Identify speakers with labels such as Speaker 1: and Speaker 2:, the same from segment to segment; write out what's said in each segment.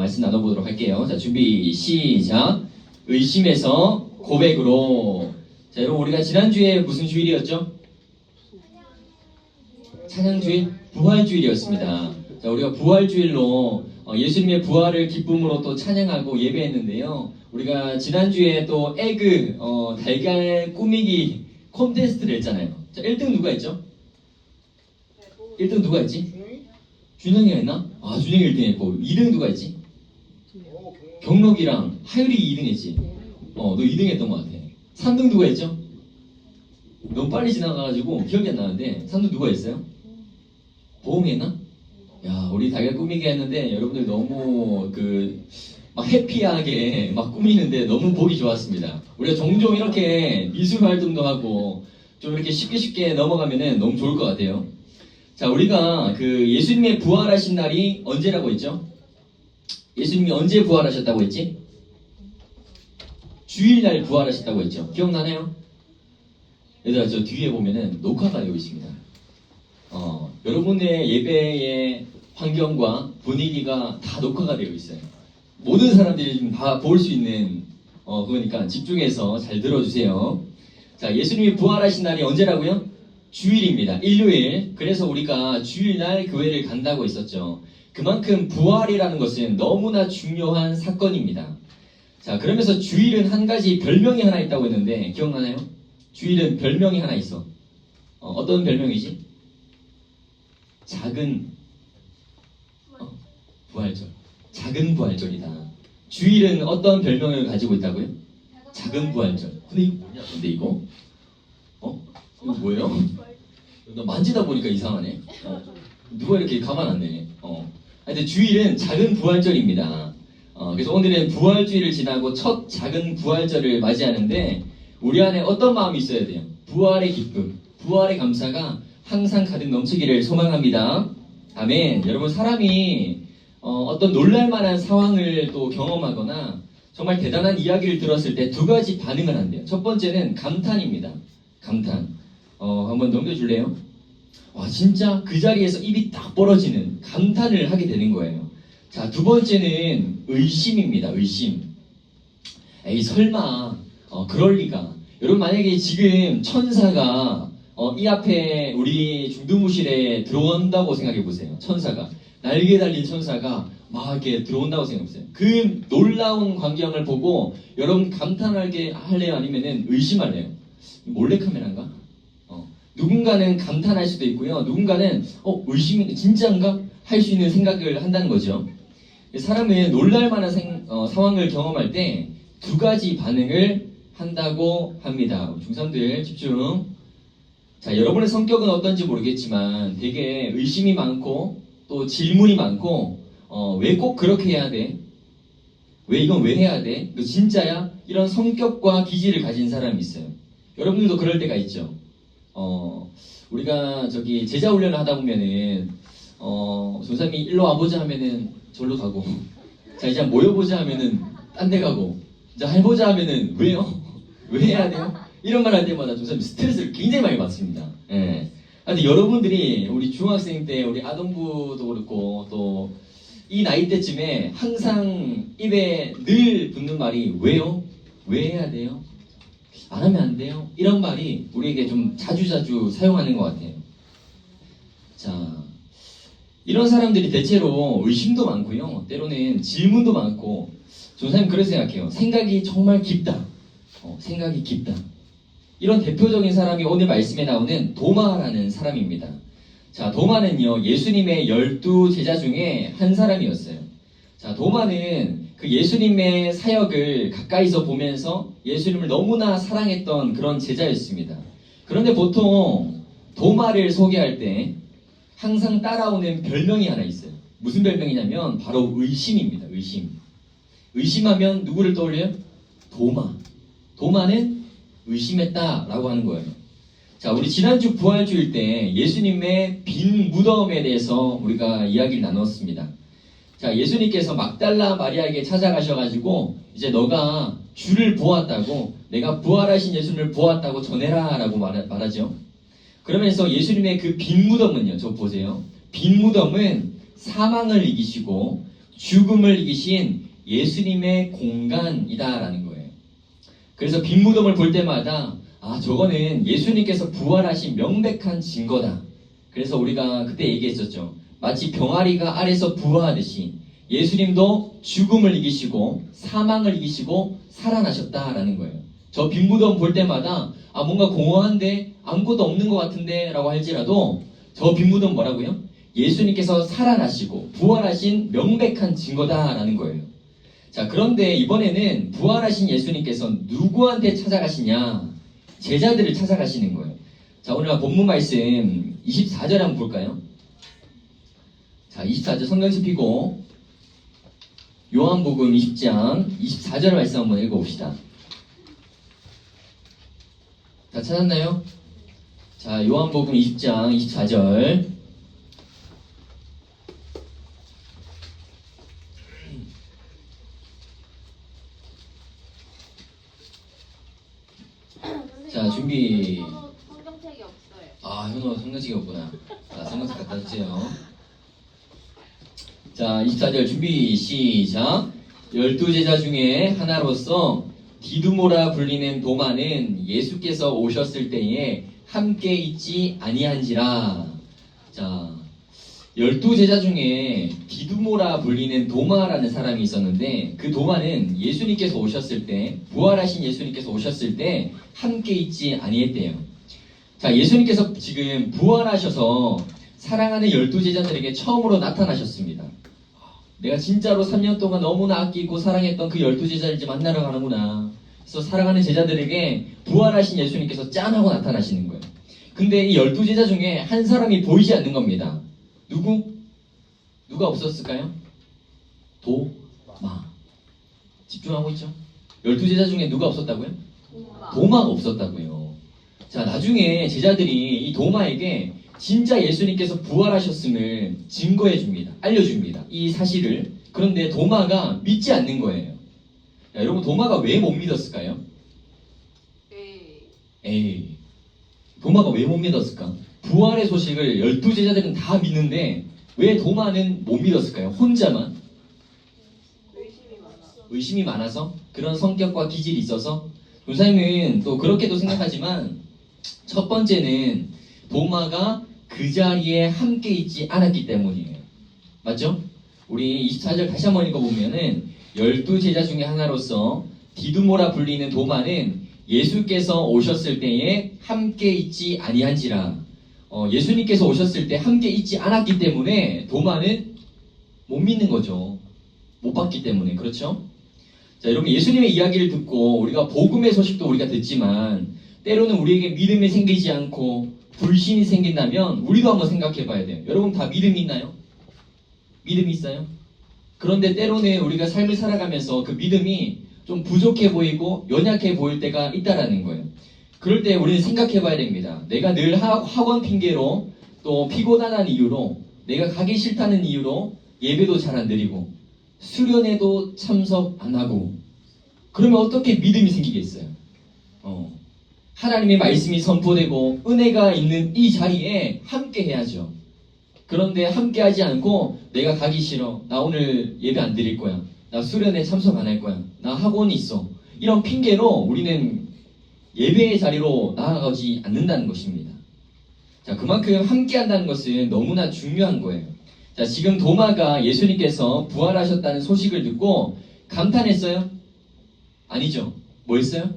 Speaker 1: 말씀 나눠보도록 할게요. 자, 준비, 시작. 의심에서 고백으로. 자, 여러분, 우리가 지난주에 무슨 주일이었죠? 찬양주일? 부활주일이었습니다. 자, 우리가 부활주일로 예수님의 부활을 기쁨으로 또 찬양하고 예배했는데요. 우리가 지난주에 또 에그, 달걀 꾸미기 콘테스트를 했잖아요. 자, 1등 누가 했죠? 1등 누가 했지? 준영이가 했나? 아, 준영이 1등 했고 2등 누가 했지? 경록이랑 하율이 2등 했지? 너 2등 했던 것 같아. 3등 누가 했죠? 너무 빨리 지나가가지고 기억이 안 나는데 3등 누가 했어요? 보험이 했나? 야, 우리 달걀 꾸미기 했는데 여러분들 너무 막 해피하게 막 꾸미는데 너무 보기 좋았습니다. 우리가 종종 이렇게 미술 활동도 하고 좀 이렇게 쉽게 넘어가면은 너무 좋을 것 같아요. 자, 우리가 예수님의 부활하신 날이 언제라고 했죠? 예수님이 언제 부활하셨다고 했지? 주일날 부활하셨다고 했죠. 기억나나요? 얘들아, 저 뒤에 보면은 녹화가 되어 있습니다. 여러분의 예배의 환경과 분위기가 다 녹화가 되어 있어요. 모든 사람들이 지금 다 볼 수 있는 그러니까 집중해서 잘 들어주세요. 자, 예수님이 부활하신 날이 언제라고요? 주일입니다. 일요일. 그래서 우리가 주일날 교회를 간다고 했었죠. 그만큼 부활이라는 것은 너무나 중요한 사건입니다. 자, 그러면서 주일은 한 가지 별명이 하나 있다고 했는데 기억나나요? 주일은 별명이 하나 있어. 어떤 별명이지? 작은 부활절. 작은 부활절이다. 주일은 어떤 별명을 가지고 있다고요? 작은 부활절. 근데 이거 뭐냐? 근데 이거? 이거 뭐예요? 너 만지다 보니까 이상하네. 누가 이렇게 가만 안 내네. 하여튼 주일은 작은 부활절입니다. 그래서 오늘은 부활주일을 지나고 첫 작은 부활절을 맞이하는데 우리 안에 어떤 마음이 있어야 돼요? 부활의 기쁨, 부활의 감사가 항상 가득 넘치기를 소망합니다. 아멘. 여러분, 사람이 어떤 놀랄만한 상황을 또 경험하거나 정말 대단한 이야기를 들었을 때 두 가지 반응을 한대요. 첫 번째는 감탄입니다. 감탄. 한번 넘겨줄래요? 와, 진짜 그 자리에서 입이 딱 벌어지는 감탄을 하게 되는 거예요. 자, 두 번째는 의심입니다. 의심. 에이, 설마 그럴 리가. 여러분, 만약에 지금 천사가 이 앞에 우리 중두무실에 들어온다고 생각해 보세요. 천사가 날개 달린 천사가 막 이렇게 들어온다고 생각해 보세요. 그 놀라운 광경을 보고 여러분 감탄하게 할래요? 아니면은 의심할래요? 몰래카메라인가? 누군가는 감탄할 수도 있고요. 누군가는 의심이 진짜인가? 할 수 있는 생각을 한다는 거죠. 사람은 놀랄만한 상황을 경험할 때 두 가지 반응을 한다고 합니다. 중3들 집중. 자, 여러분의 성격은 어떤지 모르겠지만 되게 의심이 많고 또 질문이 많고 왜 꼭 그렇게 해야 돼? 왜 이건 왜 해야 돼? 너 진짜야? 이런 성격과 기질을 가진 사람이 있어요. 여러분들도 그럴 때가 있죠. 우리가 제자 훈련을 하다 보면은 조사님이 일로 와보자 하면은 절로 가고, 자, 이제 모여보자 하면은 딴 데 가고, 자, 해보자 하면은 왜요? 왜 해야 돼요? 이런 말 할 때마다 조사님 스트레스를 굉장히 많이 받습니다. 예. 근데 여러분들이 우리 중학생 때 우리 아동부도 그렇고 또 이 나이 때쯤에 항상 입에 늘 붙는 말이 왜요? 왜 해야 돼요? 안 하면 안 돼요? 이런 말이 우리에게 좀 자주자주 사용하는 것 같아요. 자, 이런 사람들이 대체로 의심도 많고요. 때로는 질문도 많고, 조사님 그렇게 생각해요. 생각이 정말 깊다. 생각이 깊다. 이런 대표적인 사람이 오늘 말씀에 나오는 도마라는 사람입니다. 자, 도마는요, 예수님의 12제자 중에 한 사람이었어요. 자, 도마는 그 예수님의 사역을 가까이서 보면서 예수님을 너무나 사랑했던 그런 제자였습니다. 그런데 보통 도마를 소개할 때 항상 따라오는 별명이 하나 있어요. 무슨 별명이냐면 바로 의심입니다. 의심. 의심하면 누구를 떠올려요? 도마. 도마는 의심했다라고 하는 거예요. 자, 우리 지난주 부활주일 때 예수님의 빈 무덤에 대해서 우리가 이야기를 나눴습니다. 자, 예수님께서 막달라 마리아에게 찾아가셔가지고 이제 너가 주를 보았다고, 내가 부활하신 예수님을 보았다고 전해라 라고 말하죠. 그러면서 예수님의 그 빈 무덤은요, 저 보세요. 빈 무덤은 사망을 이기시고 죽음을 이기신 예수님의 공간이다라는 거예요. 그래서 빈 무덤을 볼 때마다 저거는 예수님께서 부활하신 명백한 증거다. 그래서 우리가 그때 얘기했었죠. 마치 병아리가 알에서 부화하듯이 예수님도 죽음을 이기시고 사망을 이기시고 살아나셨다라는 거예요. 저 빈 무덤 볼 때마다 뭔가 공허한데 아무것도 없는 것 같은데 라고 할지라도 저 빈 무덤 뭐라고요? 예수님께서 살아나시고 부활하신 명백한 증거다라는 거예요. 자, 그런데 이번에는 부활하신 예수님께서 누구한테 찾아가시냐? 제자들을 찾아가시는 거예요. 자, 오늘 본문 말씀 24절 한번 볼까요? 자, 24절 성경책 펴고 요한복음 20장 24절 말씀 한번 읽어봅시다. 다 찾았나요? 자, 요한복음 20장 24절. 자, 준비.
Speaker 2: 성경책이 없어요.
Speaker 1: 현호 성경책이 없구나. 자, 성경책 갖다 주세요. 자, 24절 준비 시작. 12제자 중에 하나로서 디두모라 불리는 도마는 예수께서 오셨을 때에 함께 있지 아니한지라. 자, 12제자 중에 디두모라 불리는 도마라는 사람이 있었는데 그 도마는 예수님께서 오셨을 때, 부활하신 예수님께서 오셨을 때 함께 있지 아니했대요. 자, 예수님께서 지금 부활하셔서 사랑하는 12제자들에게 처음으로 나타나셨습니다. 내가 진짜로 3년 동안 너무나 아끼고 사랑했던 그 12제자를 이제 만나러 가는구나. 그래서 사랑하는 제자들에게 부활하신 예수님께서 짠 하고 나타나시는 거예요. 근데 이 12제자 중에 한 사람이 보이지 않는 겁니다. 누가 없었을까요? 도마. 집중하고 있죠? 12제자 중에 누가 없었다고요? 도마가 없었다고요. 자, 나중에 제자들이 이 도마에게 진짜 예수님께서 부활하셨음을 증거해 줍니다. 알려줍니다. 이 사실을. 그런데 도마가 믿지 않는 거예요. 야, 여러분, 도마가 왜 못 믿었을까요? 도마가 왜 못 믿었을까? 부활의 소식을 12제자들은 다 믿는데 왜 도마는 못 믿었을까요? 혼자만? 의심이 많아서? 그런 성격과 기질이 있어서? 교사님은 또 그렇게도 생각하지만 첫 번째는 도마가 그 자리에 함께 있지 않았기 때문이에요. 맞죠? 우리 24절 다시 한번 읽어보면은 12제자 중에 하나로서 디두모라 불리는 도마는 예수께서 오셨을 때에 함께 있지 아니한지라. 예수님께서 오셨을 때 함께 있지 않았기 때문에 도마는 못 믿는 거죠. 못 봤기 때문에. 그렇죠? 자, 여러분, 예수님의 이야기를 듣고 우리가 복음의 소식도 우리가 듣지만 때로는 우리에게 믿음이 생기지 않고 불신이 생긴다면 우리도 한번 생각해 봐야 돼요. 여러분 다 믿음이 있나요? 믿음이 있어요? 그런데 때로는 우리가 삶을 살아가면서 그 믿음이 좀 부족해 보이고 연약해 보일 때가 있다라는 거예요. 그럴 때 우리는 생각해 봐야 됩니다. 내가 늘 학원 핑계로 또 피곤하다는 이유로 내가 가기 싫다는 이유로 예배도 잘 안 드리고 수련회도 참석 안 하고 그러면 어떻게 믿음이 생기겠어요? 하나님의 말씀이 선포되고 은혜가 있는 이 자리에 함께 해야죠. 그런데 함께 하지 않고 내가 가기 싫어. 나 오늘 예배 안 드릴 거야. 나 수련회 참석 안 할 거야. 나 학원이 있어. 이런 핑계로 우리는 예배의 자리로 나아가지 않는다는 것입니다. 자, 그만큼 함께 한다는 것은 너무나 중요한 거예요. 자, 지금 도마가 예수님께서 부활하셨다는 소식을 듣고 감탄했어요? 아니죠. 뭐 했어요?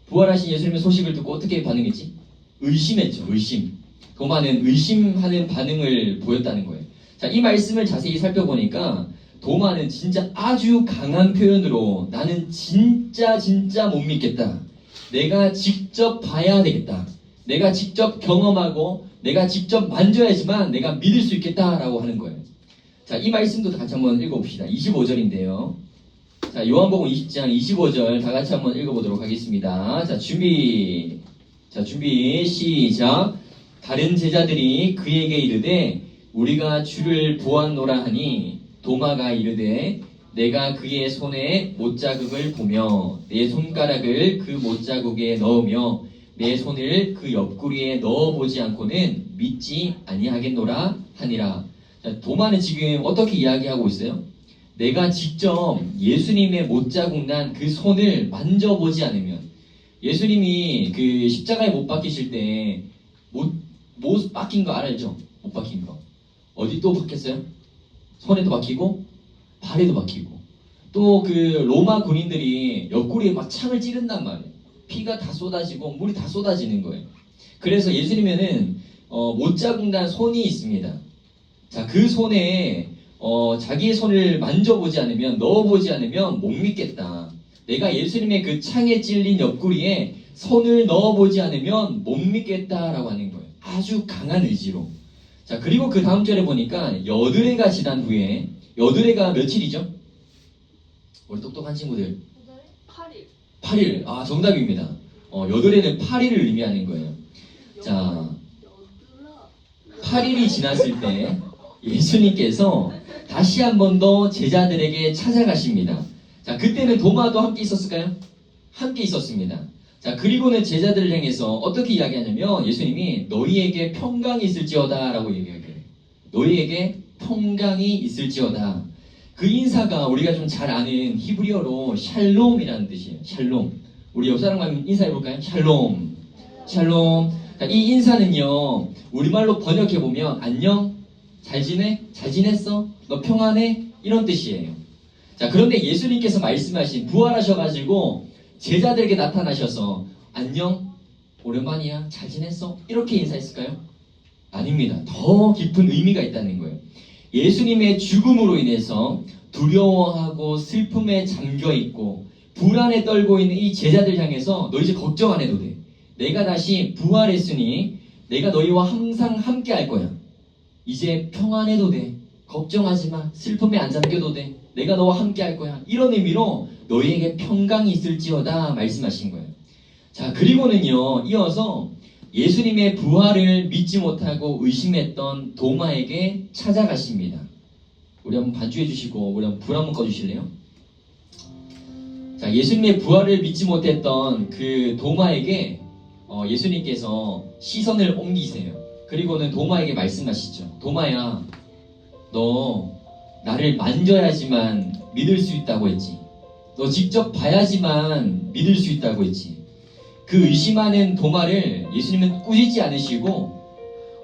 Speaker 1: 부활하신 예수님의 소식을 듣고 어떻게 반응했지? 의심했죠. 의심. 도마는 의심하는 반응을 보였다는 거예요. 자, 이 말씀을 자세히 살펴보니까 도마는 진짜 아주 강한 표현으로 나는 진짜 못 믿겠다. 내가 직접 봐야 되겠다. 내가 직접 경험하고 내가 직접 만져야지만 내가 믿을 수 있겠다라고 하는 거예요. 자, 이 말씀도 같이 한번 읽어봅시다. 25절인데요. 자, 요한복음 20장 25절 다 같이 한번 읽어보도록 하겠습니다. 자, 준비 시작. 다른 제자들이 그에게 이르되 우리가 주를 보았노라 하니 도마가 이르되 내가 그의 손에 못자국을 보며 내 손가락을 그 못자국에 넣으며 내 손을 그 옆구리에 넣어보지 않고는 믿지 아니하겠노라 하니라. 자, 도마는 지금 어떻게 이야기하고 있어요? 내가 직접 예수님의 못자국 난 그 손을 만져보지 않으면, 예수님이 그 십자가에 못 박히실 때 못 박힌 거 알죠? 못 박힌 거. 어디 또 박혔어요? 손에도 박히고 발에도 박히고, 또 그 로마 군인들이 옆구리에 막 창을 찌른단 말이에요. 피가 다 쏟아지고 물이 다 쏟아지는 거예요. 그래서 예수님에는 못자국 난 손이 있습니다. 자, 그 손에 자기의 손을 만져보지 않으면, 넣어보지 않으면 못 믿겠다. 내가 예수님의 그 창에 찔린 옆구리에 손을 넣어보지 않으면 못 믿겠다라고 하는 거예요. 아주 강한 의지로. 자, 그리고 그 다음 절에 보니까 여드레가 지난 후에, 여드레가 며칠이죠? 우리 똑똑한 친구들.
Speaker 2: 8일.
Speaker 1: 8일. 아, 정답입니다. 여드레는 8일을 의미하는 거예요. 자, 8일이 지났을 때 예수님께서 다시 한 번 더 제자들에게 찾아가십니다. 자, 그때는 도마도 함께 있었을까요? 함께 있었습니다. 자, 그리고는 제자들을 향해서 어떻게 이야기하냐면, 예수님이 너희에게 평강이 있을지어다 라고 얘기해요. 너희에게 평강이 있을지어다. 그 인사가 우리가 좀 잘 아는 히브리어로 샬롬이라는 뜻이에요. 샬롬. 우리 옆 사람과 인사해볼까요? 샬롬. 샬롬. 자, 이 인사는요, 우리말로 번역해보면 안녕, 잘 지내? 잘 지냈어? 너 평안해? 이런 뜻이에요. 자, 그런데 예수님께서 말씀하신, 부활하셔가지고 제자들에게 나타나셔서 안녕, 오랜만이야, 잘 지냈어? 이렇게 인사했을까요? 아닙니다. 더 깊은 의미가 있다는 거예요. 예수님의 죽음으로 인해서 두려워하고 슬픔에 잠겨있고 불안에 떨고 있는 이 제자들 향해서 너 이제 걱정 안 해도 돼. 내가 다시 부활했으니 내가 너희와 항상 함께 할 거야. 이제 평안해도 돼. 걱정하지 마. 슬픔에 안 잠겨도 돼. 내가 너와 함께 할 거야. 이런 의미로 너희에게 평강이 있을지어다 말씀하신 거예요. 자, 그리고는요, 이어서 예수님의 부활을 믿지 못하고 의심했던 도마에게 찾아가십니다. 우리 한번 반주해 주시고 우리 한번 불 한번 꺼주실래요? 자, 예수님의 부활을 믿지 못했던 그 도마에게 예수님께서 시선을 옮기세요. 그리고는 도마에게 말씀하시죠. 도마야, 너 나를 만져야지만 믿을 수 있다고 했지. 너 직접 봐야지만 믿을 수 있다고 했지. 그 의심하는 도마를 예수님은 꾸짖지 않으시고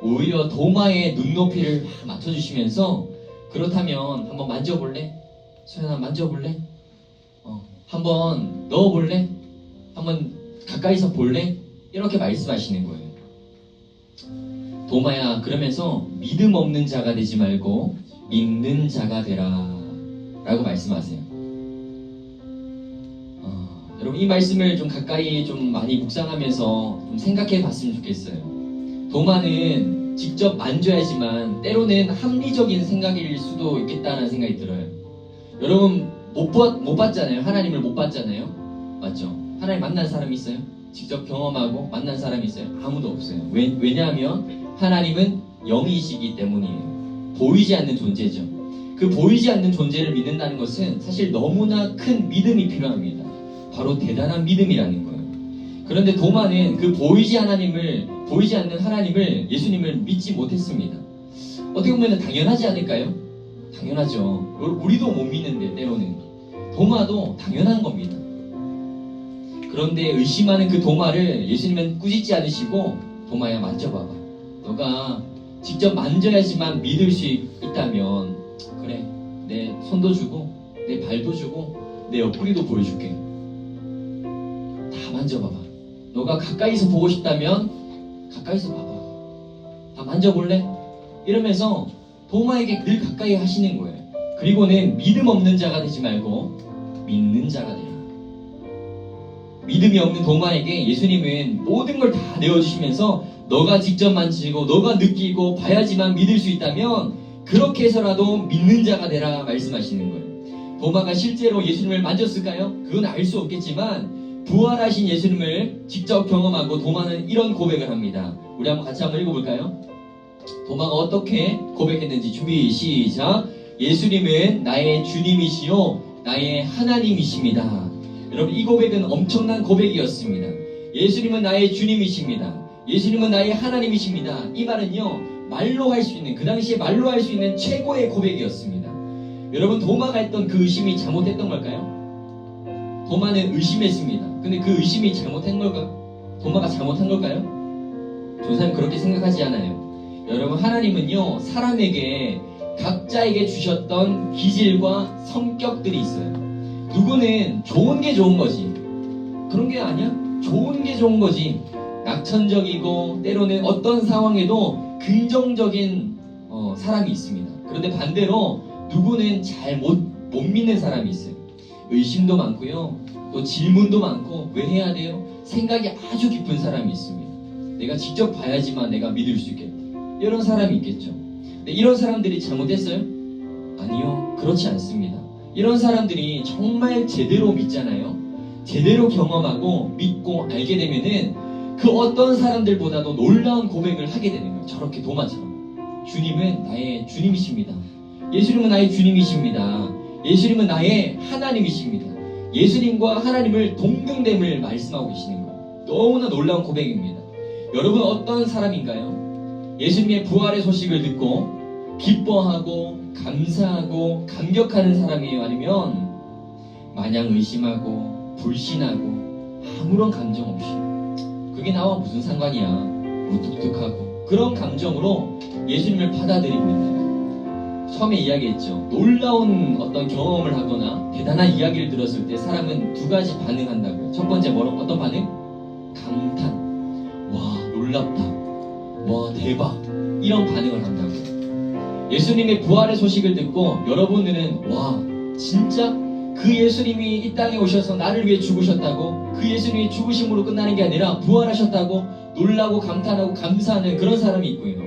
Speaker 1: 오히려 도마의 눈높이를 막 맞춰주시면서, 그렇다면 한번 만져볼래? 소연아, 만져볼래? 한번 넣어볼래? 한번 가까이서 볼래? 이렇게 말씀하시는 거예요. 도마야, 그러면서 믿음 없는 자가 되지 말고 믿는 자가 되라 라고 말씀하세요. 여러분, 이 말씀을 좀 가까이 좀 많이 묵상하면서 좀 생각해 봤으면 좋겠어요. 도마는 직접 만져야지만 때로는 합리적인 생각일 수도 있겠다는 생각이 들어요. 여러분, 못 봤잖아요. 하나님을 못 봤잖아요. 맞죠? 하나님 만난 사람이 있어요? 직접 경험하고 만난 사람이 있어요? 아무도 없어요. 왜냐하면 하나님은 영이시기 때문이에요. 보이지 않는 존재죠. 그 보이지 않는 존재를 믿는다는 것은 사실 너무나 큰 믿음이 필요합니다. 바로 대단한 믿음이라는 거예요. 그런데 도마는 그 보이지 않는 하나님을, 예수님을 믿지 못했습니다. 어떻게 보면 당연하지 않을까요? 당연하죠. 우리도 못 믿는데 때로는. 도마도 당연한 겁니다. 그런데 의심하는 그 도마를 예수님은 꾸짖지 않으시고, 도마야, 만져봐봐. 너가 직접 만져야지만 믿을 수 있다면, 그래, 내 손도 주고 내 발도 주고 내 옆구리도 보여줄게. 다 만져봐봐. 너가 가까이서 보고 싶다면 가까이서 봐봐. 다 만져볼래? 이러면서 도마에게 늘 가까이 하시는 거예요. 그리고는 믿음 없는 자가 되지 말고 믿는 자가 되라. 믿음이 없는 도마에게 예수님은 모든 걸 다 내어주시면서 너가 직접 만지고 너가 느끼고 봐야지만 믿을 수 있다면 그렇게 해서라도 믿는 자가 되라 말씀하시는 거예요. 도마가 실제로 예수님을 만졌을까요? 그건 알 수 없겠지만 부활하신 예수님을 직접 경험하고 도마는 이런 고백을 합니다. 우리 한번 같이 한번 읽어볼까요? 도마가 어떻게 고백했는지 준비 시작. 예수님은 나의 주님이시요 나의 하나님이십니다. 여러분, 이 고백은 엄청난 고백이었습니다. 예수님은 나의 주님이십니다. 예수님은 나의 하나님이십니다. 이 말은요, 말로 할 수 있는, 그 당시에 말로 할 수 있는 최고의 고백이었습니다. 여러분, 도마가 했던 그 의심이 잘못했던 걸까요? 도마는 의심했습니다. 근데 그 의심이 잘못한 걸까? 도마가 잘못한 걸까요? 저는 그렇게 생각하지 않아요. 여러분, 하나님은요, 사람에게 각자에게 주셨던 기질과 성격들이 있어요. 누구는 좋은 게 좋은 거지. 그런 게 아니야? 좋은 게 좋은 거지. 낙천적이고 때로는 어떤 상황에도 긍정적인 사람이 있습니다. 그런데 반대로 누구는 잘 못 믿는 사람이 있어요. 의심도 많고요. 또 질문도 많고 왜 해야 돼요? 생각이 아주 깊은 사람이 있습니다. 내가 직접 봐야지만 내가 믿을 수 있겠다. 이런 사람이 있겠죠. 근데 이런 사람들이 잘못했어요? 아니요. 그렇지 않습니다. 이런 사람들이 정말 제대로 믿잖아요. 제대로 경험하고 믿고 알게 되면은 그 어떤 사람들보다도 놀라운 고백을 하게 되는 거예요. 저렇게 도마처럼. 주님은 나의 주님이십니다. 예수님은 나의 주님이십니다. 예수님은 나의 하나님이십니다. 예수님과 하나님을 동등됨을 말씀하고 계시는 거예요. 너무나 놀라운 고백입니다. 여러분, 어떤 사람인가요? 예수님의 부활의 소식을 듣고 기뻐하고 감사하고 감격하는 사람이에요? 아니면 마냥 의심하고 불신하고 아무런 감정 없이 그게 나와 무슨 상관이야, 무뚝뚝하고 그런 감정으로 예수님을 받아들이고 있는, 처음에 이야기했죠. 놀라운 어떤 경험을 하거나 대단한 이야기를 들었을 때 사람은 두 가지 반응한다고요. 첫 번째 어떤 반응? 감탄. 와, 놀랍다. 와, 대박. 이런 반응을 한다고요. 예수님의 부활의 소식을 듣고 여러분들은 와, 진짜 그 예수님이 이 땅에 오셔서 나를 위해 죽으셨다고, 그 예수님이 죽으심으로 끝나는 게 아니라 부활하셨다고 놀라고 감탄하고 감사하는 그런 사람이 있고요.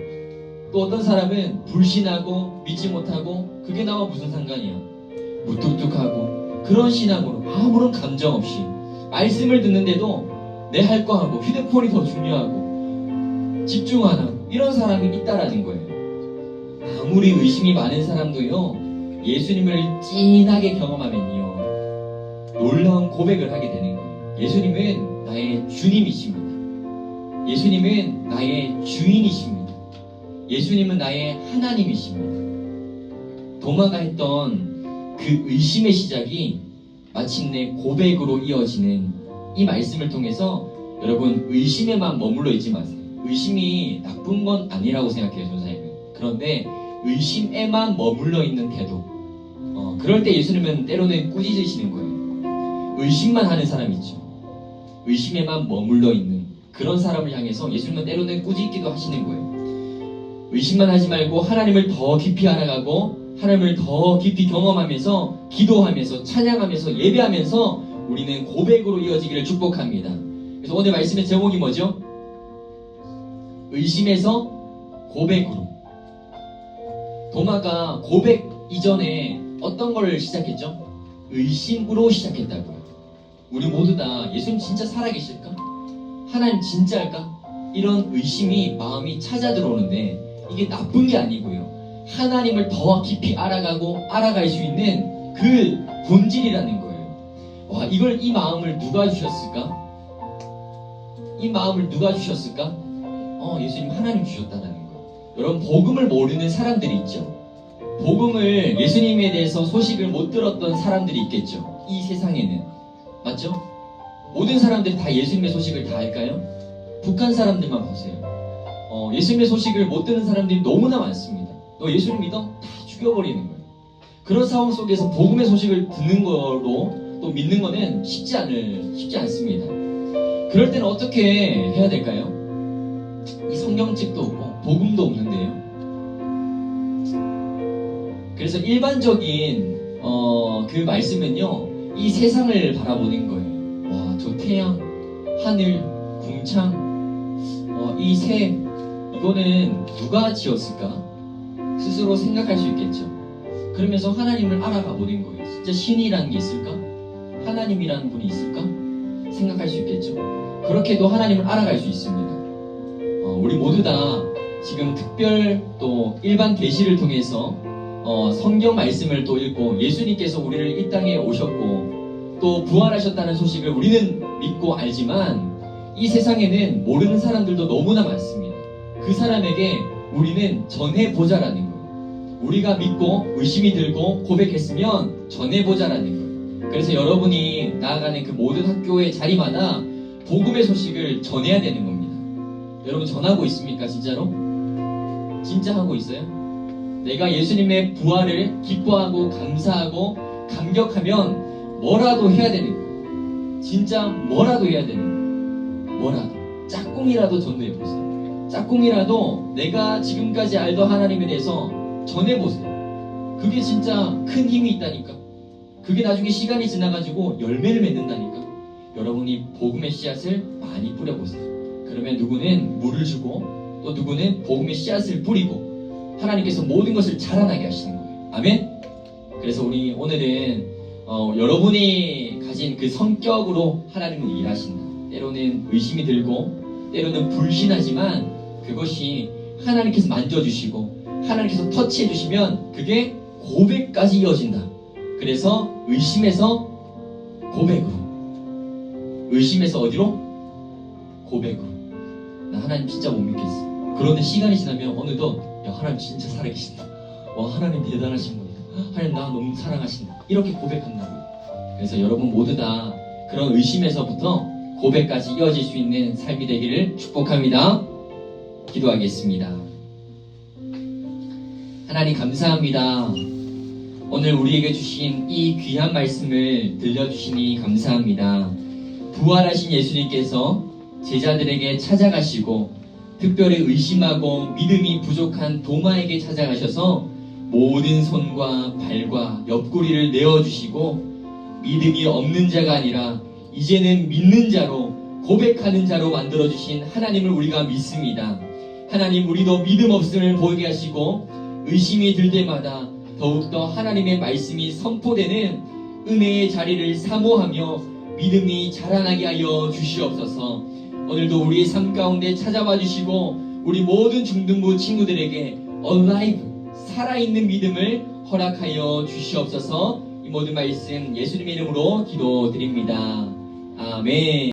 Speaker 1: 또 어떤 사람은 불신하고 믿지 못하고 그게 나와 무슨 상관이야, 무뚝뚝하고 그런 신앙으로 아무런 감정 없이 말씀을 듣는데도 내 할 거 하고 휴대폰이 더 중요하고 집중 안 하고 이런 사람이 있다라는 거예요. 아무리 의심이 많은 사람도요, 예수님을 찐하게 경험하면요 놀라운 고백을 하게 되는 거예요. 예수님은 나의 주님이십니다. 예수님은 나의 주인이십니다. 예수님은 나의 하나님이십니다. 도마가 했던 그 의심의 시작이 마침내 고백으로 이어지는 이 말씀을 통해서 여러분, 의심에만 머물러 있지 마세요. 의심이 나쁜 건 아니라고 생각해요, 전사님은. 그런데 의심에만 머물러 있는 태도, 그럴 때 예수님은 때로는 꾸짖으시는 거예요. 의심만 하는 사람이 있죠. 의심에만 머물러 있는 그런 사람을 향해서 예수님은 때로는 꾸짖기도 하시는 거예요. 의심만 하지 말고 하나님을 더 깊이 알아가고 하나님을 더 깊이 경험하면서 기도하면서 찬양하면서 예배하면서 우리는 고백으로 이어지기를 축복합니다. 그래서 오늘 말씀의 제목이 뭐죠? 의심에서 고백으로. 도마가 고백 이전에 어떤 걸 시작했죠? 의심으로 시작했다고요. 우리 모두 다 예수님 진짜 살아계실까? 하나님 진짜일까? 이런 의심이 마음이 찾아 들어오는데 이게 나쁜 게 아니고요. 하나님을 더 깊이 알아가고 알아갈 수 있는 그 본질이라는 거예요. 와, 이 마음을 누가 주셨을까? 이 마음을 누가 주셨을까? 예수님 하나님 주셨다는 거예요. 여러분, 복음을 모르는 사람들이 있죠. 복음을, 예수님에 대해서 소식을 못 들었던 사람들이 있겠죠. 이 세상에는. 맞죠? 모든 사람들이 다 예수님의 소식을 다 알까요? 북한 사람들만 보세요. 예수님의 소식을 못 듣는 사람들이 너무나 많습니다. 너 예수님 믿어? 다 죽여버리는 거예요. 그런 상황 속에서 복음의 소식을 듣는 거로 또 믿는 거는 쉽지 않습니다. 그럴 때는 어떻게 해야 될까요? 이 성경책도 없고 복음도 없는데요. 그래서 일반적인 그 말씀은요, 이 세상을 바라보는 거예요. 와, 저 태양, 하늘, 궁창, 이 새, 이거는 누가 지었을까? 스스로 생각할 수 있겠죠. 그러면서 하나님을 알아가 보는 거예요. 진짜 신이라는 게 있을까? 하나님이라는 분이 있을까? 생각할 수 있겠죠. 그렇게도 하나님을 알아갈 수 있습니다. 우리 모두 다 지금 특별 또 일반 계시를 통해서 성경 말씀을 또 읽고 예수님께서 우리를 이 땅에 오셨고 또 부활하셨다는 소식을 우리는 믿고 알지만 이 세상에는 모르는 사람들도 너무나 많습니다. 그 사람에게 우리는 전해보자라는 거예요. 우리가 믿고 의심이 들고 고백했으면 전해보자라는 거예요. 그래서 여러분이 나아가는 그 모든 학교의 자리마다 복음의 소식을 전해야 되는 겁니다. 여러분 전하고 있습니까? 진짜로? 진짜 하고 있어요? 내가 예수님의 부활을 기뻐하고 감사하고 감격하면 뭐라도 해야 되는 거예요. 진짜 뭐라도 해야 되는 거예요. 뭐라도 짝꿍이라도 전도해보세요. 짝꿍이라도 내가 지금까지 알던 하나님에 대해서 전해보세요. 그게 진짜 큰 힘이 있다니까. 그게 나중에 시간이 지나가지고 열매를 맺는다니까. 여러분이 복음의 씨앗을 많이 뿌려보세요. 그러면 누구는 물을 주고 또 누구는 복음의 씨앗을 뿌리고 하나님께서 모든 것을 자라나게 하시는 거예요. 아멘? 그래서 우리 오늘은 여러분이 가진 그 성격으로 하나님은 일하신다. 때로는 의심이 들고 때로는 불신하지만 그것이 하나님께서 만져주시고 하나님께서 터치해주시면 그게 고백까지 이어진다. 그래서 의심에서 고백으로, 의심에서 어디로? 고백으로. 나 하나님 진짜 못 믿겠어. 그런데 시간이 지나면 어느덧 야 하나님 진짜 살아계신다. 와 하나님 대단하신 분이다. 하나님 나 너무 사랑하신다. 이렇게 고백한다고요. 그래서 여러분 모두 다 그런 의심에서부터 고백까지 이어질 수 있는 삶이 되기를 축복합니다. 기도하겠습니다. 하나님 감사합니다. 오늘 우리에게 주신 이 귀한 말씀을 들려주시니 감사합니다. 부활하신 예수님께서 제자들에게 찾아가시고 특별히 의심하고 믿음이 부족한 도마에게 찾아가셔서 모든 손과 발과 옆구리를 내어주시고 믿음이 없는 자가 아니라 이제는 믿는 자로 고백하는 자로 만들어주신 하나님을 우리가 믿습니다. 하나님 우리도 믿음 없음을 보이게 하시고 의심이 들 때마다 더욱더 하나님의 말씀이 선포되는 은혜의 자리를 사모하며 믿음이 자라나게 하여 주시옵소서. 오늘도 우리의 삶 가운데 찾아와 주시고 우리 모든 중등부 친구들에게 alive, 살아있는 믿음을 허락하여 주시옵소서. 이 모든 말씀 예수님의 이름으로 기도드립니다. 아멘.